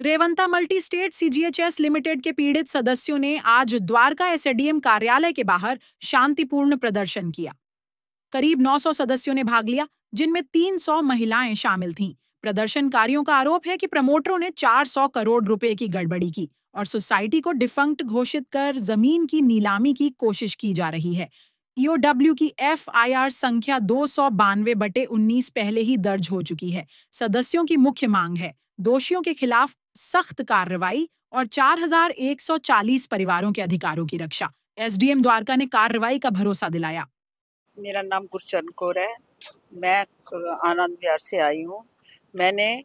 रेवंता multi state CGHS limited के पीड़ित सदस्यों ने आज द्वारका एसडीएम कार्यालय के बाहर शांतिपूर्ण प्रदर्शन किया। करीब 900 सदस्यों ने भाग लिया, जिनमें 300 महिलाएं शामिल थीं। प्रदर्शनकारियों का आरोप है कि प्रमोटरों ने 400 करोड़ रुपए की गड़बड़ी की और सोसाइटी को डिफंक्ट घोषित कर जमीन की नीलामी की कोशिश की जा रही है। ईओडब्ल्यू की एफआईआर संख्या 292/19 पहले ही दर्ज हो चुकी है। सदस्यों की मुख्य मांग है दोषियों के खिलाफ सख्त कार्रवाई और 4140 परिवारों के अधिकारों की रक्षा। एसडीएम द्वारका ने कार्रवाई का भरोसा दिलाया। मेरा नाम गुरचरण कौर है। मैं आनंद विहार से आई हूँ। मैंने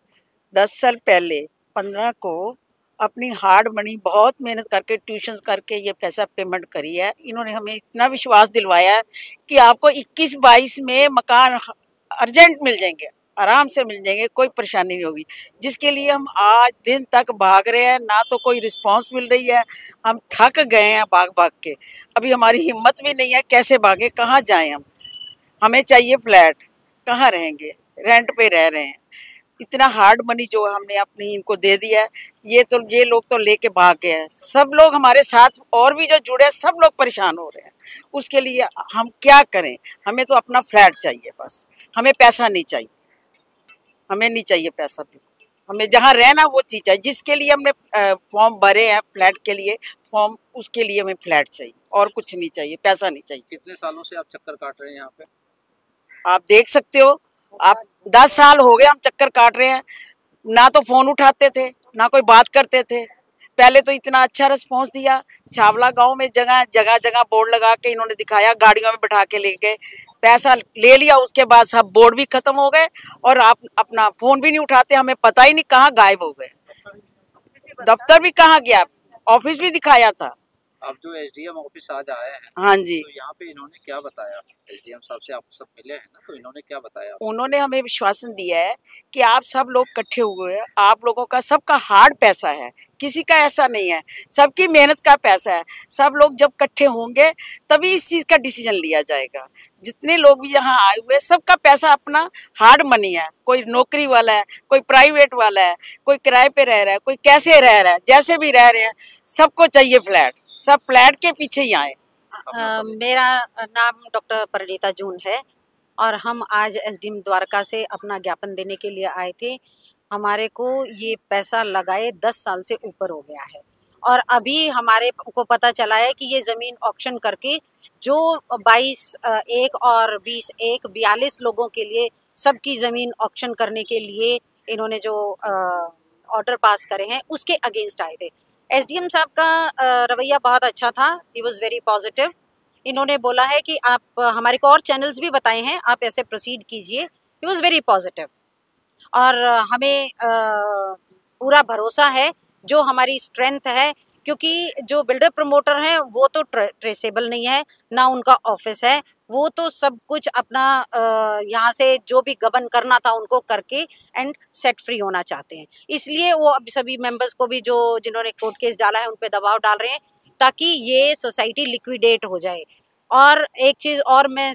10 साल पहले 15 को अपनी हार्ड मनी बहुत मेहनत करके ट्यूशन्स करके ये पैसा पेमेंट करी है। इन्होंने हमें इतना विश्वास दिलवाया है कि आपको 21-22 में मकान अर्जेंट मिल जाएंगे, आराम से मिल जाएंगे, कोई परेशानी नहीं होगी। जिसके लिए हम आज दिन तक भाग रहे हैं, ना तो कोई रिस्पांस मिल रही है। हम थक गए हैं भाग भाग के। अभी हमारी हिम्मत भी नहीं है, कैसे भागे, कहाँ जाएं हम। हमें चाहिए फ्लैट, कहाँ रहेंगे, रेंट पे रह रहे हैं। इतना हार्ड मनी जो हमने अपनी इनको दे दिया है, ये लोग तो लेके भाग गए हैं। सब लोग हमारे साथ और भी जो जुड़े हैं, सब लोग परेशान हो रहे हैं। उसके लिए हम क्या करें? हमें तो अपना फ्लैट चाहिए बस, हमें पैसा नहीं चाहिए। हमें नहीं चाहिए पैसा भी, हमें जहाँ रहना वो चीज़ चाहिए। जिसके लिए हमने फॉर्म भरे हैं फ्लैट के लिए, फॉर्म उसके लिए हमें फ्लैट चाहिए और कुछ नहीं चाहिए, पैसा नहीं चाहिए। कितने सालों से आप चक्कर काट रहे हैं यहाँ पे? आप देख सकते हो, आप 10 साल हो गए हम चक्कर काट रहे हैं। ना तो फोन उठाते थे, ना कोई बात करते थे। पहले तो इतना अच्छा रिस्पॉन्स दिया। छावला गांव में जगह जगह जगह बोर्ड लगा के इन्होंने दिखाया, गाड़ियों में बैठा के ले गए, पैसा ले लिया। उसके बाद सब बोर्ड भी खत्म हो गए और आप अपना फोन भी नहीं उठाते। हमें पता ही नहीं कहाँ गायब हो गए। दफ्तर भी कहाँ गया, ऑफिस भी दिखाया था। आप जो एसडीएम ऑफिस आज आए हैं, हाँ जी, तो यहाँ पे इन्होंने क्या बताया? एसडीएम साहब से आप सब मिले हैं ना, तो इन्होंने क्या बताया? उन्होंने हमें विश्वासन दिया है कि आप सब लोग इकट्ठे हुए हैं, आप लोगों का सबका हार्ड पैसा है, किसी का ऐसा नहीं है, सबकी मेहनत का पैसा है। सब लोग जब इकट्ठे होंगे तभी इस चीज़ का डिसीजन लिया जाएगा। जितने लोग भी यहाँ आए हुए, सबका पैसा अपना हार्ड मनी है। कोई नौकरी वाला है, कोई प्राइवेट वाला है, कोई किराए पे रह रहा है, कोई कैसे रह रहा है, जैसे भी रह रहे हैं, सबको चाहिए फ्लैट। सब फ्लैट के पीछे ही आए। मेरा नाम डॉक्टर परिणीता जून है और हम आज एसडीएम द्वारका से अपना ज्ञापन देने के लिए आए थे। हमारे को ये पैसा लगाए 10 साल से ऊपर हो गया है और अभी हमारे को पता चला है कि ये ज़मीन ऑक्शन करके जो 22 एक और 20 एक 42 लोगों के लिए सबकी ज़मीन ऑक्शन करने के लिए इन्होंने जो ऑर्डर पास करे हैं उसके अगेंस्ट आए थे। एसडीएम साहब का रवैया बहुत अच्छा था, ही वॉज वेरी पॉजिटिव। इन्होंने बोला है कि आप हमारे को और चैनल्स भी बताए हैं, आप ऐसे प्रोसीड कीजिए। ही वॉज वेरी पॉजिटिव और हमें पूरा भरोसा है, जो हमारी स्ट्रेंथ है, क्योंकि जो बिल्डर प्रमोटर हैं वो तो ट्रेसेबल नहीं है, ना उनका ऑफिस है। वो तो सब कुछ अपना यहाँ से जो भी गबन करना था उनको करके एंड सेट फ्री होना चाहते हैं। इसलिए वो अभी सभी मेंबर्स को भी जो जिन्होंने कोर्ट केस डाला है उन पे दबाव डाल रहे हैं ताकि ये सोसाइटी लिक्विडेट हो जाए। और एक चीज़ और मैं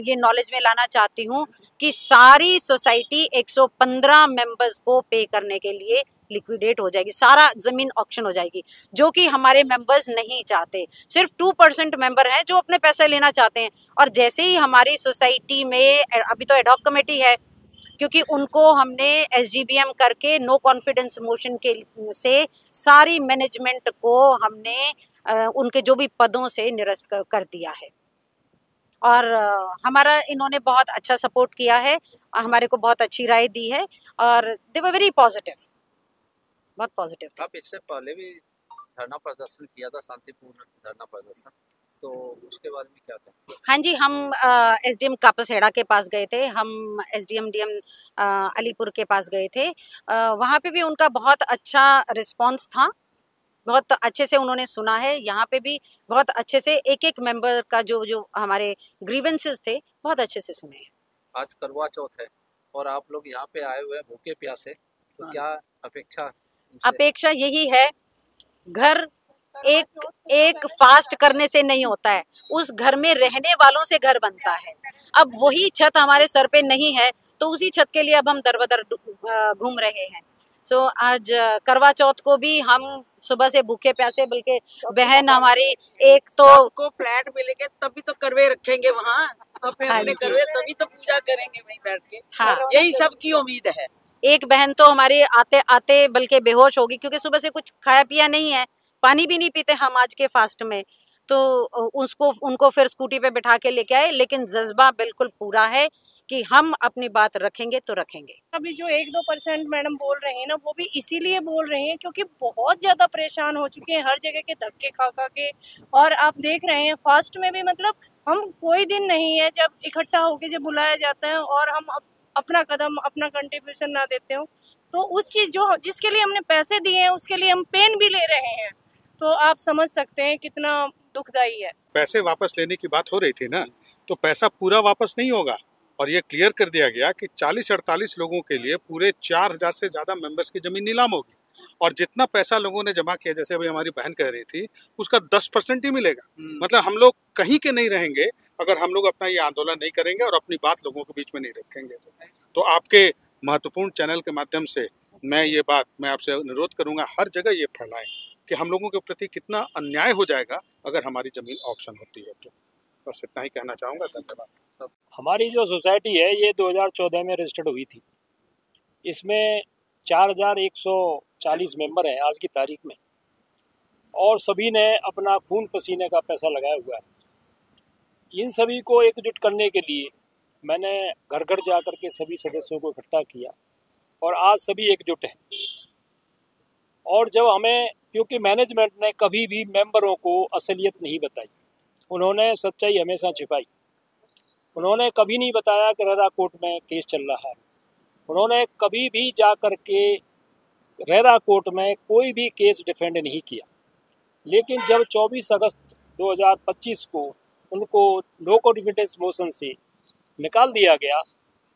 ये नॉलेज में लाना चाहती हूँ कि सारी सोसाइटी 115 मेंबर्स को पे करने के लिए लिक्विडेट हो जाएगी, सारा ज़मीन ऑक्शन हो जाएगी, जो कि हमारे मेंबर्स नहीं चाहते। सिर्फ 2% मेंबर हैं जो अपने पैसे लेना चाहते हैं। और जैसे ही हमारी सोसाइटी में अभी तो एडहॉक कमेटी है, क्योंकि उनको हमने एसजीबीएम करके नो कॉन्फिडेंस मोशन के से सारी मैनेजमेंट को हमने उनके जो भी पदों से निरस्त कर दिया है। और हमारा इन्होंने बहुत अच्छा सपोर्ट किया है, हमारे को बहुत अच्छी राय दी है और दे वर वेरी पॉजिटिव, बहुत पॉजिटिव थे। आप इससे पहले भी धरना प्रदर्शन किया था, शांतिपूर्ण धरना प्रदर्शन, तो उसके बारे में क्या कहें? हाँ जी, हम एसडीएम कापसेड़ा के पास गए थे, हम एसडीएम डीएम अलीपुर के पास गए थे। वहाँ पे भी उनका बहुत अच्छा रिस्पांस था, बहुत अच्छे से उन्होंने सुना है। यहाँ पे भी बहुत अच्छे से एक एक मेंबर का जो जो हमारे ग्रीवेंसेस थे बहुत अच्छे से सुने हैं। आज करवा चौथ है और आप लोग यहाँ पे आए हुए हैं भूखे प्यासे, तो क्या अपेक्षा? अपेक्षा यही है, घर एक फास्ट करने से नहीं होता है, उस घर में रहने वालों से घर बनता है। अब वही छत हमारे सर पे नहीं है तो उसी छत के लिए अब हम दर बदर घूम रहे हैं। सो आज करवा चौथ को भी हम सुबह से भूखे प्यासे, बल्कि बहन हमारी एक तो सबको फ्लैट मिलेंगे तभी तो करवे रखेंगे वहाँ, और फिर हाँ हमने जी। करवे तभी तो पूजा करेंगे वहीं बैठ के। हाँ। यही सबकी उम्मीद है। एक बहन तो हमारी आते आते बल्कि बेहोश होगी, क्योंकि सुबह से कुछ खाया पिया नहीं है, पानी भी नहीं पीते हम आज के फास्ट में। तो उनको फिर स्कूटी पे बिठा के लेके आए, लेकिन जज्बा बिल्कुल पूरा है कि हम अपनी बात रखेंगे तो रखेंगे। अभी जो 1-2% मैडम बोल रहे हैं ना, वो भी इसीलिए बोल रहे हैं क्योंकि बहुत ज्यादा परेशान हो चुके हैं हर जगह के धक्के खा खा के। और आप देख रहे हैं फास्ट में भी, मतलब हम कोई दिन नहीं है जब इकट्ठा होके जब बुलाया जाता है और हम अपना कदम, अपना कंट्रीब्यूशन ना देते हो, तो उस चीज जो जिसके लिए हमने पैसे दिए हैं उसके लिए हम पेन भी ले रहे हैं। तो आप समझ सकते हैं कितना दुखदाई है। पैसे वापस लेने की बात हो रही थी ना, तो पैसा पूरा वापस नहीं होगा, और ये क्लियर कर दिया गया कि 40-48 लोगों के लिए पूरे 4000 से ज़्यादा मेंबर्स की ज़मीन नीलाम होगी, और जितना पैसा लोगों ने जमा किया, जैसे अभी हमारी बहन कह रही थी, उसका 10% ही मिलेगा। मतलब हम लोग कहीं के नहीं रहेंगे अगर हम लोग अपना ये आंदोलन नहीं करेंगे और अपनी बात लोगों के बीच में नहीं रखेंगे। तो आपके महत्वपूर्ण चैनल के माध्यम से मैं आपसे अनुरोध करूँगा, हर जगह ये फैलाएं कि हम लोगों के प्रति कितना अन्याय हो जाएगा अगर हमारी ज़मीन ऑक्शन होती है। तो बस इतना ही कहना चाहूँगा। धन्यवाद। हमारी जो सोसाइटी है ये 2014 में रजिस्टर्ड हुई थी। इसमें 4140 मेंबर हैं आज की तारीख में, और सभी ने अपना खून पसीने का पैसा लगाया हुआ है। इन सभी को एकजुट करने के लिए मैंने घर घर जा कर के सभी सदस्यों को इकट्ठा किया, और आज सभी एकजुट हैं। और जब हमें, क्योंकि मैनेजमेंट ने कभी भी मेंबरों को असलियत नहीं बताई, उन्होंने सच्चाई हमेशा छिपाई। उन्होंने कभी नहीं बताया कि रेरा कोर्ट में केस चल रहा है। उन्होंने कभी भी जा कर के रेरा कोर्ट में कोई भी केस डिफेंड नहीं किया। लेकिन जब 24 अगस्त 2025 को उनको नो कॉन्फिडेंस मोशन से निकाल दिया गया,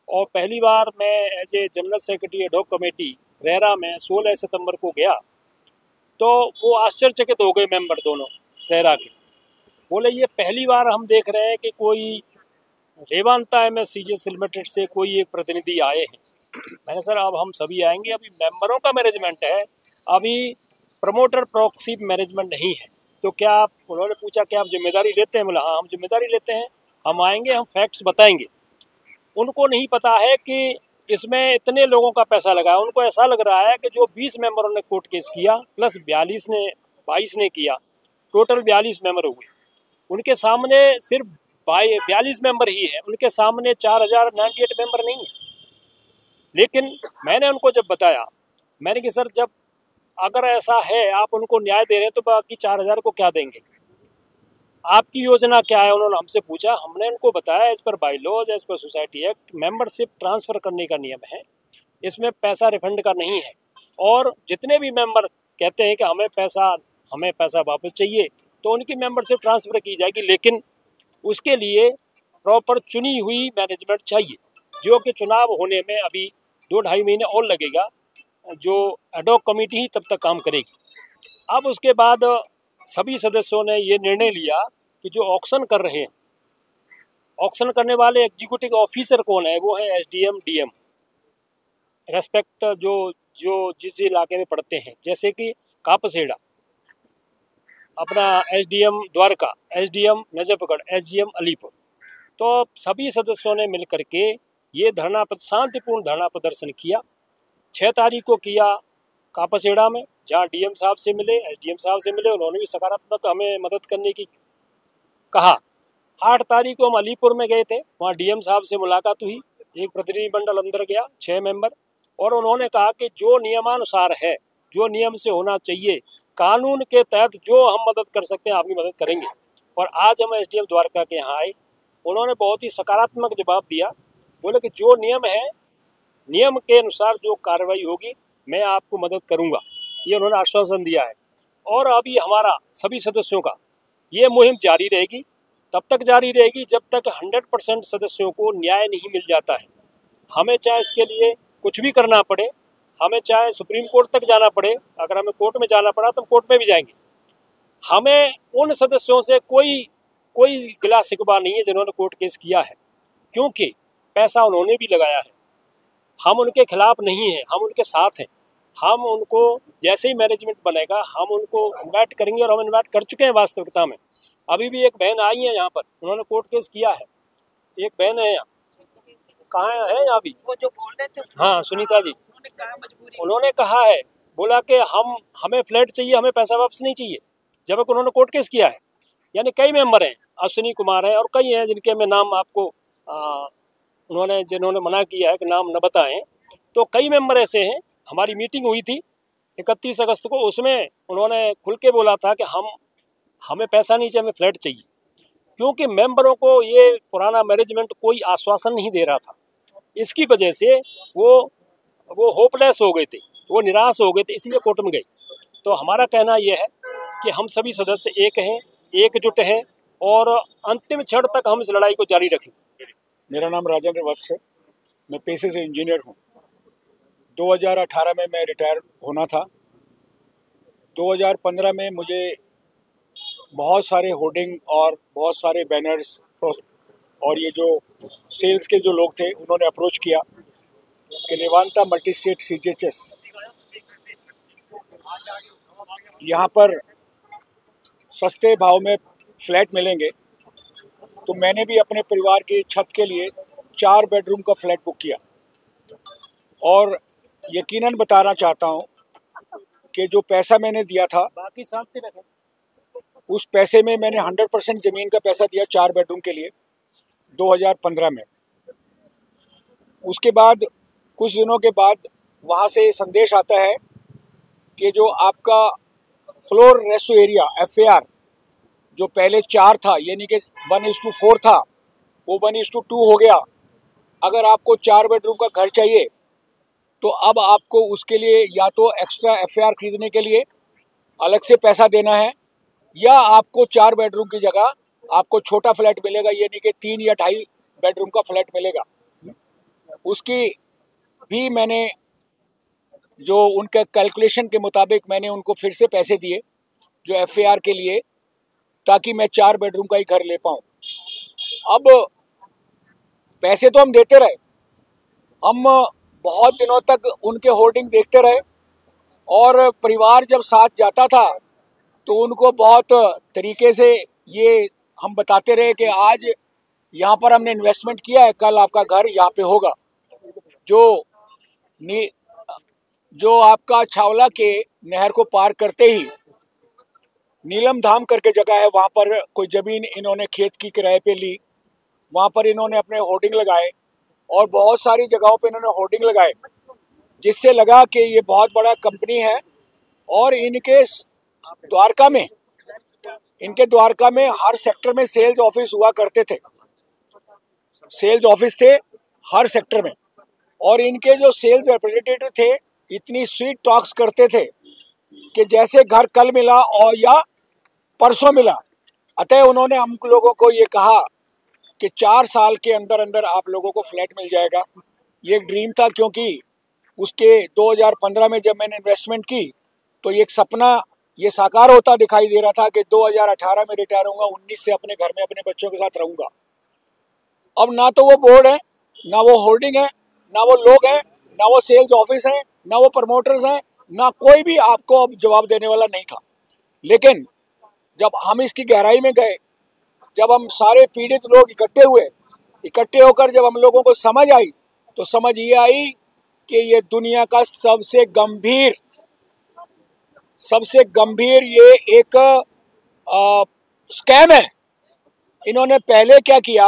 और पहली बार मैं as a general secretary ad hoc committee RERA में 16 सितंबर को गया, तो वो आश्चर्यचकित हो गए मेंबर दोनों रेरा के। बोले ये पहली बार हम देख रहे हैं कि कोई रेवांता MSCGS लिमिटेड से कोई एक प्रतिनिधि आए हैं। मैंने सर अब हम सभी आएंगे, अभी मेंबरों का मैनेजमेंट है, अभी प्रमोटर प्रॉक्सी मैनेजमेंट नहीं है। तो क्या आप, उन्होंने पूछा क्या आप जिम्मेदारी लेते हैं? बोला हाँ हम जिम्मेदारी लेते हैं, हम आएंगे, हम फैक्ट्स बताएंगे। उनको नहीं पता है कि इसमें इतने लोगों का पैसा लगा है। उनको ऐसा लग रहा है कि जो 20 मेंबरों ने कोर्ट केस किया प्लस 22 ने किया, टोटल 42 मेंबर हुए। उनके सामने सिर्फ 42 मेंबर ही है, उनके सामने 4098 मेंबर नहीं है। लेकिन मैंने उनको जब बताया, मैंने कि सर जब अगर ऐसा है आप उनको न्याय दे रहे हैं तो बाकी 4000 को क्या देंगे, आपकी योजना क्या है? उन्होंने हमसे पूछा, हमने उनको बताया as per bylaws, as per society act membership transfer करने का नियम है, इसमें पैसा रिफंड का नहीं है। और जितने भी मेंबर कहते हैं कि हमें पैसा वापस चाहिए, तो उनकी मेंबरशिप ट्रांसफ़र की जाएगी, लेकिन उसके लिए प्रॉपर चुनी हुई मैनेजमेंट चाहिए, जो कि चुनाव होने में अभी 2-2.5 महीने और लगेगा, जो एड हॉक कमेटी ही तब तक काम करेगी। अब उसके बाद सभी सदस्यों ने ये निर्णय लिया कि जो ऑक्शन कर रहे हैं, ऑक्शन करने वाले एग्जीक्यूटिव ऑफिसर कौन है? वो है SDM DM रेस्पेक्ट जो जिस इलाके में पढ़ते हैं, जैसे कि कापसेड़ा अपना SDM Dwarka, SDM Najafgarh, SDM Alipur. तो सभी सदस्यों ने मिलकर के ये शांतिपूर्ण धरना प्रदर्शन किया। 6 तारीख को किया कापसेड़ा में, जहाँ DM साहब से मिले, SDM साहब से मिले, उन्होंने भी सकारात्मक हमें मदद करने की कहा। 8 तारीख को हम अलीपुर में गए थे, वहाँ DM साहब से मुलाकात हुई, एक प्रतिनिधिमंडल अंदर गया 6 मेंबर, और उन्होंने कहा कि जो नियमानुसार है, जो नियम से होना चाहिए, कानून के तहत जो हम मदद कर सकते हैं आपकी मदद करेंगे। और आज हम SDM द्वारका के यहाँ आए, उन्होंने बहुत ही सकारात्मक जवाब दिया। बोले कि जो नियम है, नियम के अनुसार जो कार्रवाई होगी मैं आपको मदद करूंगा, ये उन्होंने आश्वासन दिया है। और अभी हमारा सभी सदस्यों का ये मुहिम जारी रहेगी, तब तक जारी रहेगी जब तक 100% सदस्यों को न्याय नहीं मिल जाता है। हमें चाहे इसके लिए कुछ भी करना पड़े, हमें चाहे सुप्रीम कोर्ट तक जाना पड़े, अगर हमें कोर्ट में जाना पड़ा तो कोर्ट में भी जाएंगे। हमें उन सदस्यों से कोई गिला शिकवा नहीं है जिन्होंने कोर्ट केस किया है, क्योंकि पैसा उन्होंने भी लगाया है। हम उनके खिलाफ नहीं हैं, हम उनके साथ हैं। हम उनको जैसे ही मैनेजमेंट बनेगा हम उनको इन्वाइट करेंगे, और हम इन्वाइट कर चुके हैं वास्तविकता में। अभी भी एक बहन आई है यहाँ पर, उन्होंने कोर्ट केस किया है, एक बहन है यहाँ, कहाँ है यहाँ भी, वो जो बोल रहे थे, हाँ सुनीता जी, मजबूरी उन्होंने कहा है, बोला कि हमें फ्लैट चाहिए, हमें पैसा वापस नहीं चाहिए, जब उन्होंने कोर्ट केस किया है। यानी कई मेंबर हैं, अश्विनी कुमार हैं और कई हैं जिनके मैं नाम आपको जिन्होंने मना किया है कि नाम न बताएं, तो कई मेंबर ऐसे हैं। हमारी मीटिंग हुई थी 31 अगस्त को, उसमें उन्होंने खुल के बोला था कि हमें पैसा नहीं चाहिए, हमें फ्लैट चाहिए, क्योंकि मेंबरों को ये पुराना मैनेजमेंट कोई आश्वासन नहीं दे रहा था। इसकी वजह से वो होपलेस हो गए थे, वो निराश हो गए थे, इसलिए कोर्ट में गए। तो हमारा कहना यह है कि हम सभी सदस्य एक हैं, एकजुट हैं और अंतिम क्षण तक हम इस लड़ाई को जारी रखेंगे। मेरा नाम राजेंद्र वत्स है, मैं पेशे से इंजीनियर हूँ। 2018 में मैं रिटायर होना था। 2015 में मुझे बहुत सारे होर्डिंग और बहुत सारे बैनर्स और ये जो सेल्स के जो लोग थे उन्होंने अप्रोच किया कि रेवांता मल्टी स्टेट CGHS यहाँ पर सस्ते भाव में फ्लैट मिलेंगे। तो मैंने भी अपने परिवार की छत के लिए 4 बेडरूम का फ्लैट बुक किया, और यकीनन बताना चाहता हूँ कि जो पैसा मैंने दिया था बाकी साथ रखें, उस पैसे में मैंने 100% ज़मीन का पैसा दिया 4 बेडरूम के लिए 2015 में। उसके बाद कुछ दिनों के बाद वहाँ से संदेश आता है कि जो आपका फ्लोर रेशो एरिया FAR जो पहले 4 था, यानी कि 1:4 था, वो 1:2 हो गया। अगर आपको 4 बेडरूम का घर चाहिए तो अब आपको उसके लिए या तो एक्स्ट्रा FAR खरीदने के लिए अलग से पैसा देना है, या आपको 4 बेडरूम की जगह आपको छोटा फ्लैट मिलेगा, यानी कि 3 या 2.5 बेडरूम का फ्लैट मिलेगा। उसकी भी मैंने जो उनके कैलकुलेशन के मुताबिक मैंने उनको फिर से पैसे दिए जो FAR के लिए, ताकि मैं 4 बेडरूम का ही घर ले पाऊँ। अब पैसे तो हम देते रहे, हम बहुत दिनों तक उनके होर्डिंग देखते रहे, और परिवार जब साथ जाता था तो उनको बहुत तरीके से ये हम बताते रहे कि आज यहाँ पर हमने इन्वेस्टमेंट किया है, कल आपका घर यहाँ पे होगा। जो आपका छावला के नहर को पार करते ही नीलम धाम करके जगह है, वहाँ पर कोई ज़मीन इन्होंने खेत की किराए पे ली, वहाँ पर इन्होंने अपने होर्डिंग लगाए, और बहुत सारी जगहों पे इन्होंने होर्डिंग लगाए, जिससे लगा कि ये बहुत बड़ा कंपनी है। और इनके द्वारका में हर सेक्टर में सेल्स ऑफिस हुआ करते थे, सेल्स ऑफिस थे हर सेक्टर में, और इनके जो सेल्स रिप्रेजेंटेटिव थे इतनी स्वीट टॉक्स करते थे कि जैसे घर कल मिला और या परसों मिला। अतः उन्होंने हम लोगों को ये कहा कि 4 साल के अंदर अंदर आप लोगों को फ्लैट मिल जाएगा। ये एक ड्रीम था, क्योंकि उसके 2015 में जब मैंने इन्वेस्टमेंट की तो एक सपना ये साकार होता दिखाई दे रहा था कि 2018 में रिटायर होऊंगा, 19 से अपने घर में अपने बच्चों के साथ रहूंगा। अब ना तो वो बोर्ड है, ना वो होर्डिंग है, ना वो लोग हैं, ना वो सेल्स ऑफिस है, ना वो प्रमोटर्स हैं, ना कोई भी आपको अब जवाब देने वाला नहीं था। लेकिन जब हम इसकी गहराई में गए, जब हम सारे पीड़ित लोग इकट्ठे होकर जब हम लोगों को समझ आई, तो समझ ये आई कि ये दुनिया का सबसे गंभीर ये एक स्कैम है। इन्होंने पहले क्या किया,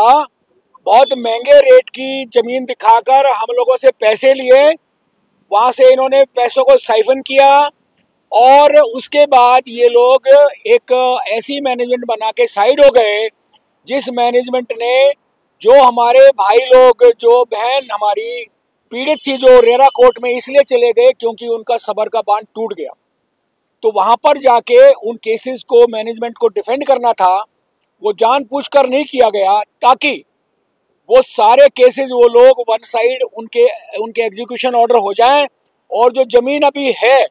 बहुत महंगे रेट की ज़मीन दिखाकर हम लोगों से पैसे लिए, वहाँ से इन्होंने पैसों को साइफन किया, और उसके बाद ये लोग एक ऐसी मैनेजमेंट बना के साइड हो गए, जिस मैनेजमेंट ने जो हमारे भाई लोग, जो बहन हमारी पीड़ित थी जो रेरा कोर्ट में इसलिए चले गए क्योंकि उनका सबर का बांध टूट गया। तो वहाँ पर जाके उन केसेस को मैनेजमेंट को डिफेंड करना था, वो जानबूझकर नहीं किया गया, ताकि वो सारे केसेस वो लोग वन साइड उनके एग्जीक्यूशन ऑर्डर हो जाएं, और जो ज़मीन अभी है,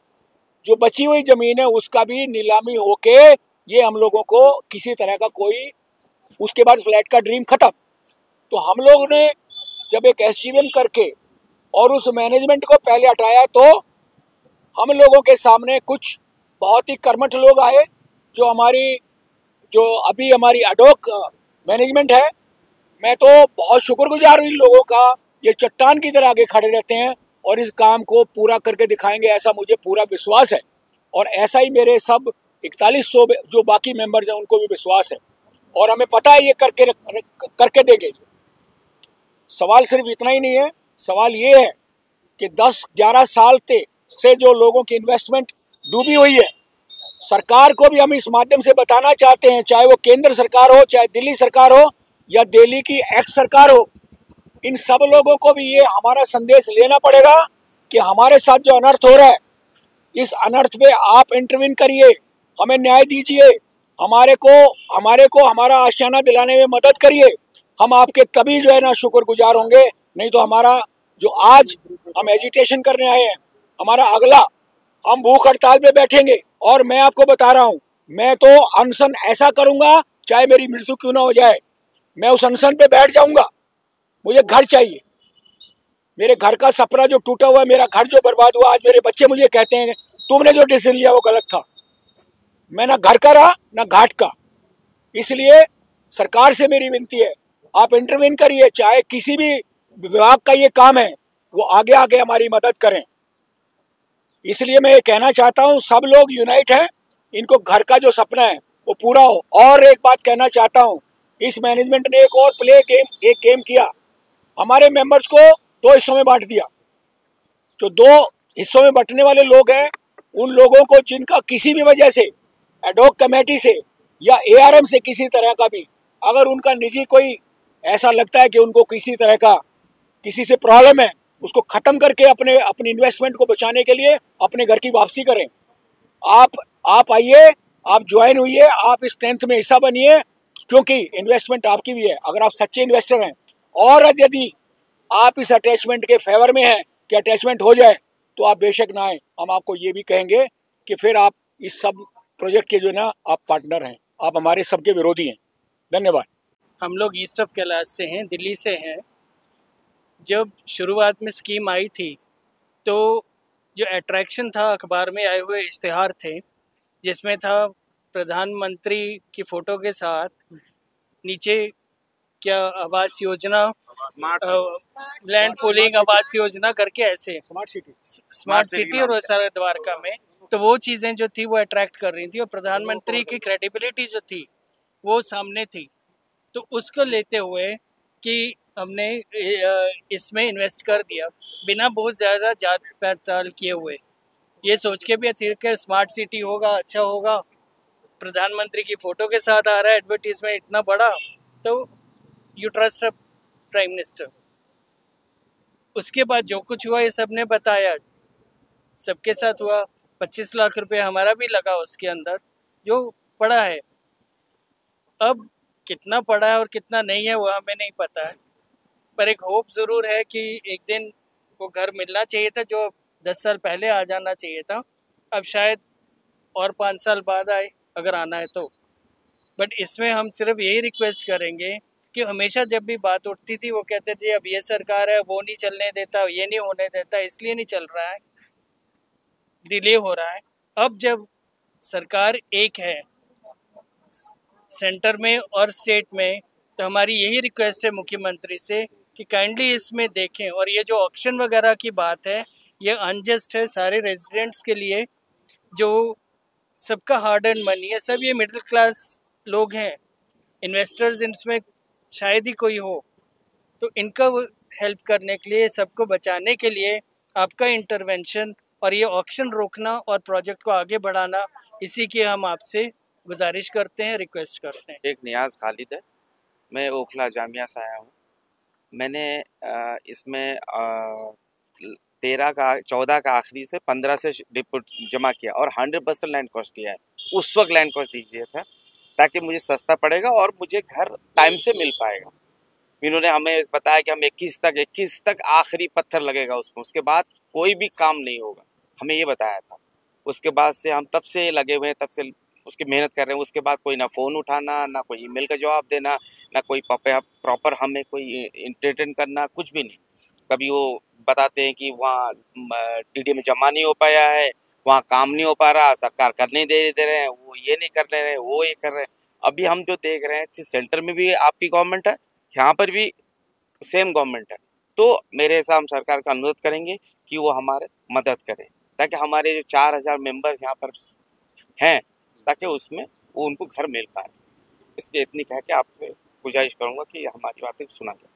जो बची हुई ज़मीन है, उसका भी नीलामी होके ये हम लोगों को किसी तरह का कोई, उसके बाद फ्लैट का ड्रीम खत्म। तो हम लोग ने जब एक SGBM करके और उस मैनेजमेंट को पहले हटाया, तो हम लोगों के सामने कुछ बहुत ही कर्मठ लोग आए, जो अभी हमारी एडॉक मैनेजमेंट है। मैं तो बहुत शुक्रगुजार हूँ इन लोगों का। ये चट्टान की तरह आगे खड़े रहते हैं और इस काम को पूरा करके दिखाएंगे, ऐसा मुझे पूरा विश्वास है। और ऐसा ही मेरे सब 4100 जो बाकी मेंबर्स हैं उनको भी विश्वास है, और हमें पता है ये करके देंगे। सवाल सिर्फ इतना ही नहीं है, सवाल ये है कि 10-11 साल से जो लोगों की इन्वेस्टमेंट डूबी हुई है, सरकार को भी हम इस माध्यम से बताना चाहते हैं, चाहे वो केंद्र सरकार हो, चाहे दिल्ली सरकार हो, या दिल्ली की एक्स सरकार हो, इन सब लोगों को भी ये हमारा संदेश लेना पड़ेगा कि हमारे साथ जो अनर्थ हो रहा है, इस अनर्थ पे आप इंटरवीन करिए, हमें न्याय दीजिए, हमारे को हमारा आशियाना दिलाने में मदद करिए। हम आपके तभी जो है ना शुक्रगुजार होंगे, नहीं तो हमारा जो आज हम एजिटेशन करने आए हैं, हमारा अगला हम भूख हड़ताल पे बैठेंगे। और मैं आपको बता रहा हूँ, मैं तो अनशन ऐसा करूँगा चाहे मेरी मृत्यु क्यों ना हो जाए, मैं उस अनशन पे बैठ जाऊँगा। मुझे घर चाहिए, मेरे घर का सपना जो टूटा हुआ है, मेरा घर जो बर्बाद हुआ, आज मेरे बच्चे मुझे कहते हैं तुमने जो डिसीजन लिया वो गलत था। मैं ना घर का रहा ना घाट का। इसलिए सरकार से मेरी विनती है, आप इंटरवीन करिए, चाहे किसी भी विभाग का ये काम है, वो आगे आगे हमारी मदद करें। इसलिए मैं ये कहना चाहता हूँ, सब लोग यूनाइट हैं, इनको घर का जो सपना है वो पूरा हो। और एक बात कहना चाहता हूँ, इस मैनेजमेंट ने एक और एक गेम किया, हमारे मेंबर्स को 2 हिस्सों में बांट दिया। जो 2 हिस्सों में बंटने वाले लोग हैं, उन लोगों को जिनका किसी भी वजह से एडॉक कमेटी से या ARM से किसी तरह का भी अगर उनका निजी कोई ऐसा लगता है कि उनको किसी से प्रॉब्लम है, उसको ख़त्म करके अपनी इन्वेस्टमेंट को बचाने के लिए अपने घर की वापसी करें। आप आइए, आप ज्वाइन होइए, आप इस स्ट्रेंथ में हिस्सा बनिए, क्योंकि इन्वेस्टमेंट आपकी भी है अगर आप सच्चे इन्वेस्टर हैं। और यदि आप इस अटैचमेंट के फेवर में हैं कि अटैचमेंट हो जाए, तो आप बेशक ना आए। हम आपको ये भी कहेंगे कि फिर आप इस सब प्रोजेक्ट के जो ना आप पार्टनर हैं, आप हमारे सबके विरोधी हैं। धन्यवाद। हम लोग ईस्ट ऑफ कैलाश से हैं, दिल्ली से हैं। जब शुरुआत में स्कीम आई थी तो जो अट्रैक्शन था, अखबार में आए हुए इश्तिहार थे जिसमें था प्रधानमंत्री की फ़ोटो के साथ नीचे क्या आवास योजना, लैंड पूलिंग आवास योजना करके ऐसे स्मार्ट सिटी और सारा द्वारका में, तो वो चीज़ें जो थी वो अट्रैक्ट कर रही थी और प्रधानमंत्री की क्रेडिबिलिटी जो थी वो सामने थी। तो उसको लेते हुए कि हमने इसमें इन्वेस्ट कर दिया बिना बहुत ज़्यादा जांच पड़ताल किए हुए, ये सोच के भी थी कि स्मार्ट सिटी होगा, अच्छा होगा, प्रधानमंत्री की फ़ोटो के साथ आ रहा है एडवर्टीजमेंट इतना बड़ा, तो यू ट्रस्ट प्राइम मिनिस्टर। उसके बाद जो कुछ हुआ ये सब ने बताया, सबके साथ हुआ। 25 लाख रुपए हमारा भी लगा उसके अंदर जो पड़ा है। अब कितना पड़ा है और कितना नहीं है वो हमें नहीं पता है, पर एक होप ज़रूर है कि एक दिन वो घर मिलना चाहिए था जो 10 साल पहले आ जाना चाहिए था। अब शायद और 5 साल बाद आए अगर आना है तो। बट इसमें हम सिर्फ यही रिक्वेस्ट करेंगे कि हमेशा जब भी बात उठती थी वो कहते थे अब ये सरकार है, वो नहीं चलने देता, ये नहीं होने देता, इसलिए नहीं चल रहा है, डिले हो रहा है। अब जब सरकार एक है सेंटर में और स्टेट में, तो हमारी यही रिक्वेस्ट है मुख्यमंत्री से कि काइंडली इसमें देखें। और ये जो ऑक्शन वगैरह की बात है ये अनजस्ट है सारे रेजिडेंट्स के लिए, जो सबका हार्ड एंड मनी है, सब ये मिडिल क्लास लोग हैं, इन्वेस्टर्स इनमें शायद ही कोई हो, तो इनका हेल्प करने के लिए, सबको बचाने के लिए आपका इंटरवेंशन और ये ऑक्शन रोकना और प्रोजेक्ट को आगे बढ़ाना, इसी की हम आपसे गुजारिश करते हैं, रिक्वेस्ट करते हैं। एक नियाज़ खालिद है, मैं ओखला जामिया से आया हूँ। मैंने इसमें 14 का आखिरी से 15 से डिपोट जमा किया और 100% लैंड कॉस्ट दिया है। उस वक्त लैंड कॉस्ट दीजिए था ताकि मुझे सस्ता पड़ेगा और मुझे घर टाइम से मिल पाएगा। इन्होंने हमें बताया कि हम 21 तक आखिरी पत्थर लगेगा उसमें, उसके बाद कोई भी काम नहीं होगा, हमें ये बताया था। उसके बाद से हम तब से लगे हुए हैं, तब से उसकी मेहनत कर रहे हैं। उसके बाद कोई ना फ़ोन उठाना, ना कोई ईमेल का जवाब देना, ना कोई प्रॉपर हमें कोई इंटरटेन करना, कुछ भी नहीं। कभी वो बताते हैं कि वहाँ DD में जमा नहीं हो पाया है, वहाँ काम नहीं हो पा रहा, सरकार करने दे रहे हैं, वो ये नहीं कर रहे हैं, वो ये कर रहे हैं। अभी हम जो देख रहे हैं सेंटर में भी आपकी गवर्नमेंट है, यहाँ पर भी सेम गवर्नमेंट है। तो मेरे हिसाब हम सरकार का अनुरोध करेंगे कि वो हमारे मदद करे, ताकि हमारे जो 4000 मेंबर्स यहाँ पर हैं, ताकि उसमें वो उनको घर मिल पाए। इसलिए इतनी कह के आपको गुजारिश करूँगा कि हमारी बातें सुना जाए।